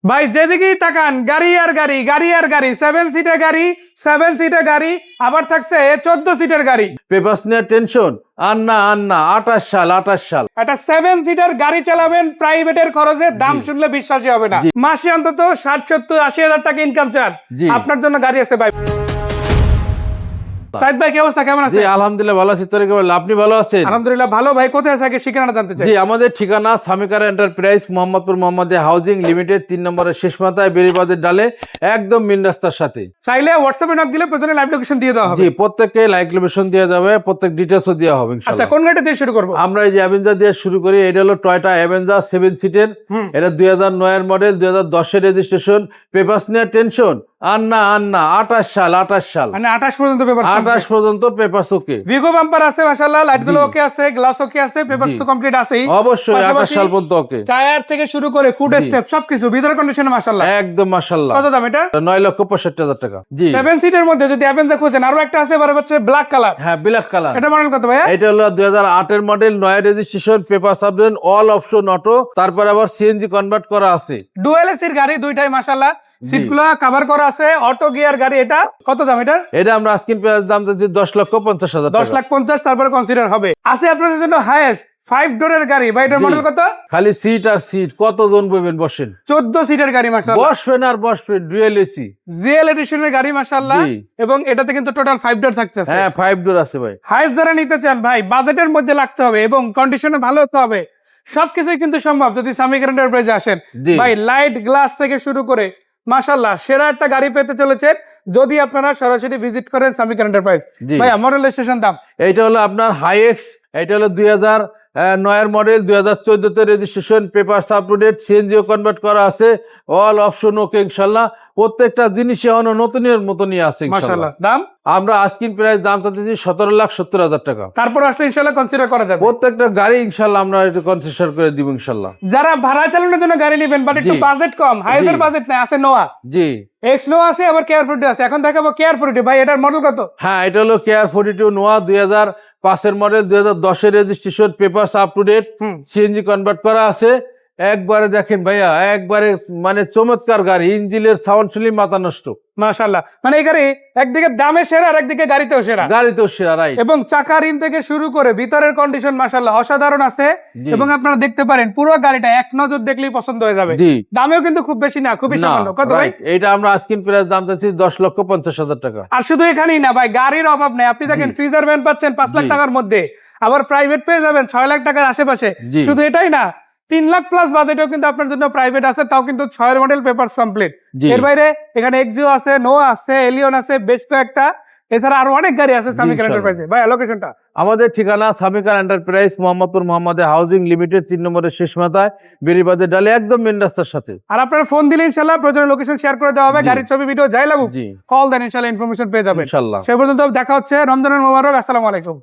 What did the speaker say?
ভাই যেদিকেই তাকান গাড়ি আর গাড়ি, গাড়ি আর গাড়ি, 7 সিটের গাড়ি, 7 সিটের গাড়ি, আবার থাকছে 14 সিটের গাড়ি। পেপারস নিয়ে টেনশন আর না 28 সাল একটা 7 সিটার গাড়ি চালাবেন প্রাইভেটের খরচে, দাম শুনলে বিশ্বাসই হবে না। মাসে অন্তত 60-70-80 হাজার টাকা ইনকাম চান, আপনার জন্য গাড়ি আছে ভাই। সাইদ ভাই কি অবস্থা, কেমন আছেন? জি আলহামদুলিল্লাহ ভালো আছি। তোর কি বল, আপনি ভালো আছেন? আলহামদুলিল্লাহ ভালো। ভাই কোথায় আছে আগে ঠিকানা জানতে চাই। জি আমাদের ঠিকানা Samikar enterprise, Mohammadpur Mohammadia housing limited, 3 নম্বরের শেষ মাথায়, বেরিবাদের ডালে, একদম মেইন রাস্তার সাথে। চাইলে হোয়াটসঅ্যাপে নক দিলে প্রথমে লাইভ লোকেশন দিয়ে দেওয়া হবে। জি প্রত্যেককে লাইভ লোকেশন দেওয়া যাবে, প্রত্যেক ডিটেইলসও দেওয়া হবে আচ্ছা, ইনশাআল্লাহ। কোন গাড়ি দিয়ে শুরু করব? আমরা এই যে অ্যাভেঞ্জার দিয়ে শুরু করি। এটা হলো টয়োটা অ্যাভেঞ্জার 7 সিটের। এটা 2009 এর মডেল, 2010 এর রেজিস্ট্রেশন। পেপারস নিয়ে টেনশন আর না 28 সাল মানে 28 পর্যন্ত পেপার, 28 পর্যন্ত পেপারস ওকে। ভিগো বাম্পার আছে মাশাআল্লাহ, লাইট গুলো ওকে আছে, গ্লাস ওকে আছে, পেপারস তো কমপ্লিট আছেই অবশ্যই 28 সাল পর্যন্ত ওকে। টায়ার থেকে শুরু করে ফুড স্টেপ সবকিছু ভিতরের কন্ডিশন মাশাআল্লাহ একদম মাশাআল্লাহ। কত দাম এটা? 9,65,000 টাকা। জি 7 সিটের মধ্যে যদি অ্যাভেঞ্জার খুঁজেন, আরো একটা আছে এবারে হচ্ছে ব্ল্যাক কালার। হ্যাঁ ব্ল্যাক কালার। এটা মডেল কত ভাইয়া? এটা হলো 2008 এর model, 9 registration, papers update, all option auto, তারপর আবার সিএনজি কনভার্ট করা আছে। ডুয়াল এসির গাড়ি দুইটাই মাশাআল্লাহ, সিটগুলো কভার করা আছে, অটো গিয়ার গাড়ি। এটা কত দাম এটা? এটা আমরা আস্কিং প্রাইস দাম চাচ্ছি 10,50,000 টাকা। 10,50,000, তারপরে কনসিডার হবে। আছে আপনাদের জন্য হাইয়েস্ট 5 ডোরের গাড়ি ভাই, এটার মডেল কত? খালি সিট আর সিট, কতজন বসবেন বসেন। 14 সিটের গাড়ি মাশাআল্লাহ, বসবেন আর বসবেন, ডুয়েল এসি জিএল এডিশনের গাড়ি মাশাআল্লাহ। এবং এটাতে কিন্তু টোটাল 5 ডোর থাকতেছে। হ্যাঁ 5 ডোর আছে ভাই। হাইয়েস্ট যারা নিতে চান ভাই, বাজেটের মধ্যে লাগতে হবে এবং কন্ডিশনে ভালো হতে হবে। সবকিছুই কিন্তু সম্ভব যদি সামিকার এন্টারপ্রাইজে আসেন ভাই। লাইট গ্লাস থেকে শুরু করে মাশাআল্লাহ সেরা একটা গাড়ি পেতে চলেছেন যদি আপনারা সরাসরি ভিজিট করেন সামিকার এন্টারপ্রাইজ। ভাই মডেল রেজিস্ট্রেশন দাম? এইটা হলো আপনার হাইএক্স। এটা হলো 2009 এর মডেল, 2014 তে registration, paper up to date, সিএনজিও কনভার্ট করা আছে, অল অপশন ওকে ইনশাআল্লাহ। প্রত্যেকটা জিনিস এখনো নতুনের মতনই আছে মাশাআল্লাহ। দাম আমরা আস্কিং প্রাইস দাম চাচ্ছি 17,70,000 টাকা। তারপর আসলে ইনশাআল্লাহ কনসিডার করা যাবে। প্রত্যেকটা গাড়ি ইনশাআল্লাহ আমরা একটু কনসিডার করে দিব ইনশাআল্লাহ। যারা ভাড়া চালানোর জন্য গাড়ি নেবেন বাট একটু বাজেট কম, হাইজার বাজেট নাই, আছে নোয়া। জি এক্স নোয়া আছে, আবার কেয়ার 40 আছে। এখন দেখাবো কেয়ার 40 ভাই, এটার মডেল কত? হ্যাঁ এটা হলো কেয়ার 42 নোয়া, 2005 এর মডেল, 2010 এর registration, papers up to date, CNG convert করা আছে। একবারে দেখেন ভাইয়া, একবারে মানে চমৎকার গাড়ি, ইঞ্জিনের সাউন্ড শুনলে মাথা নষ্ট মাশাআল্লাহ। মানে এই গাড়ি একদিকে দামে সেরা আর একদিকে গাড়িতেও সেরা। গাড়িতেও সেরা, রাইট। এবং চাকা রিম থেকে শুরু করে ভিতরের কন্ডিশন মাশাআল্লাহ অসাধারণ আছে। এবং আপনারা দেখতে পারেন পুরো গাড়িটা এক নজর দেখলেই পছন্দ হয়ে যাবে। দামেও কিন্তু খুব বেশি না, খুবই সামান্য। কত ভাই? এটা আমরা আস্কিং প্রাইস দাম চাচ্ছি 10,50,000 টাকা। আর শুধু এখানেই না ভাই, গাড়ির অভাব নেই। আপনি দেখেন ফ্রিজার ভ্যান পাচ্ছেন 5 লাখ টাকার মধ্যে, আবার প্রাইভেট পেয়ে যাবেন 6 লাখ টাকার আশেপাশে। শুধু এটাই না, 3 লাখ প্লাস বাজেটেও কিন্তু আপনার জন্য প্রাইভেট আছে, তাও কিন্তু 6 এর মডেল, পেপারস কমপ্লিট। এর বাইরে এখানে এক্সিও আছে, নোয়া আছে, এলিয়ন আছে, বেশ কয়েকটা, এছাড়া আরো অনেক গাড়ি আছে সামিকার এন্টারপ্রাইজে। ভাই লোকেশনটা? আমাদের ঠিকানা Samikar enterprise, Mohammadpur Mohammadia housing limited, 3 নম্বরের শেষ মাথায়, বেরিবাদের ডালে, একদম মেইন রাস্তার সাথে। আর আপনারা ফোন দিলে ইনশাআল্লাহ প্রয়োজনীয় লোকেশন শেয়ার করে দেওয়া হবে। গাড়ির ছবি ভিডিও যাই লাগুক কল দেন, ইনশাআল্লাহ ইনফরমেশন পেয়ে যাবেন। ইনশাআল্লাহ। সেই পর্যন্ত দেখা হচ্ছে। রমজানের মোবারক। আসসালামু আলাইকুম।